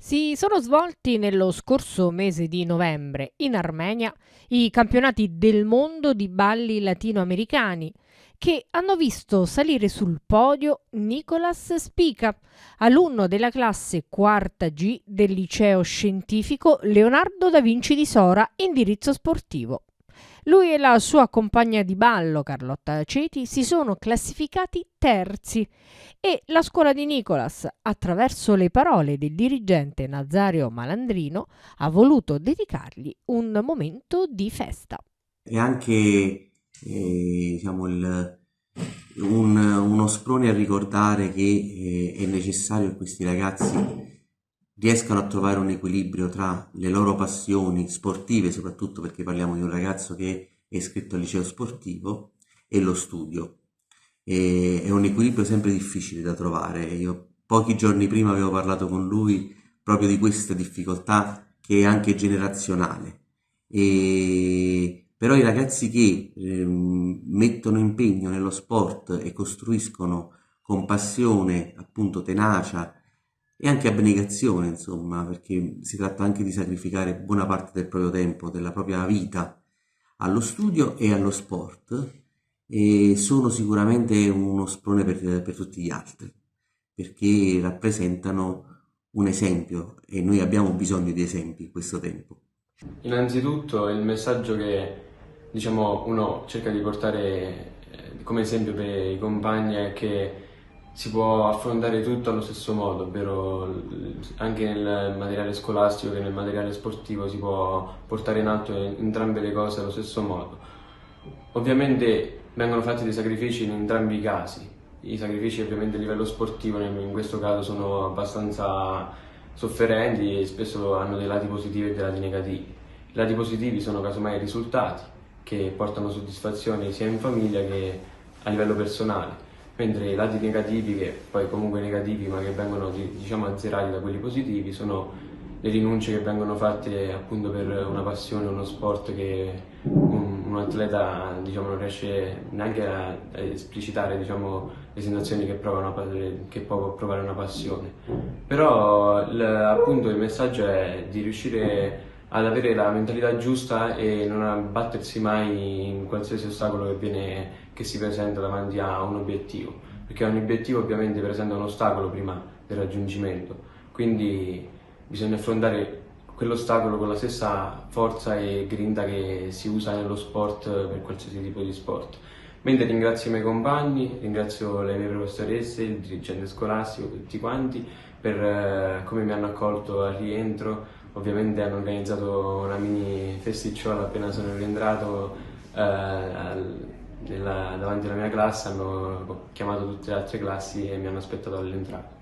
Si sono svolti nello scorso mese di novembre in Armenia i campionati del mondo di balli latinoamericani che hanno visto salire sul podio Nicolas Spica, alunno della classe quarta G del liceo scientifico Leonardo da Vinci di Sora, indirizzo sportivo. Lui e la sua compagna di ballo, Carlotta Ceti, si sono classificati terzi e la scuola di Nicolas, attraverso le parole del dirigente Nazario Malandrino, ha voluto dedicargli un momento di festa. E anche diciamo uno sprone a ricordare che è necessario che questi ragazzi riescano a trovare un equilibrio tra le loro passioni sportive, soprattutto perché parliamo di un ragazzo che è iscritto al liceo sportivo, e lo studio. È un equilibrio sempre difficile da trovare. Io pochi giorni prima avevo parlato con lui proprio di questa difficoltà che è anche generazionale. Però i ragazzi che mettono impegno nello sport e costruiscono con passione, appunto tenacia e anche abnegazione, insomma, perché si tratta anche di sacrificare buona parte del proprio tempo, della propria vita allo studio e allo sport, e sono sicuramente uno sprone per tutti gli altri, perché rappresentano un esempio e noi abbiamo bisogno di esempi in questo tempo. Innanzitutto il messaggio che diciamo, uno cerca di portare come esempio per i compagni è che si può affrontare tutto allo stesso modo, ovvero anche nel materiale scolastico che nel materiale sportivo si può portare in alto entrambe le cose allo stesso modo. Ovviamente vengono fatti dei sacrifici in entrambi i casi. I sacrifici ovviamente a livello sportivo in questo caso sono abbastanza sofferenti e spesso hanno dei lati positivi e dei lati negativi. I lati positivi sono casomai i risultati che portano soddisfazione sia in famiglia che a livello personale, mentre i lati negativi, che poi comunque negativi ma che vengono diciamo azzerati da quelli positivi, sono le rinunce che vengono fatte appunto per una passione, uno sport che un atleta diciamo, non riesce neanche a esplicitare diciamo, le sensazioni che può provare una passione. Però appunto il messaggio è di riuscire ad avere la mentalità giusta e non abbattersi mai in qualsiasi ostacolo che si presenta davanti a un obiettivo, perché ogni obiettivo ovviamente presenta un ostacolo prima del raggiungimento, quindi bisogna affrontare quell'ostacolo con la stessa forza e grinta che si usa nello sport per qualsiasi tipo di sport. Mentre ringrazio i miei compagni, ringrazio le mie professoresse, il dirigente scolastico, tutti quanti per come mi hanno accolto al rientro. Ovviamente hanno organizzato una mini festicciola appena sono rientrato davanti alla mia classe, hanno chiamato tutte le altre classi e mi hanno aspettato all'entrata.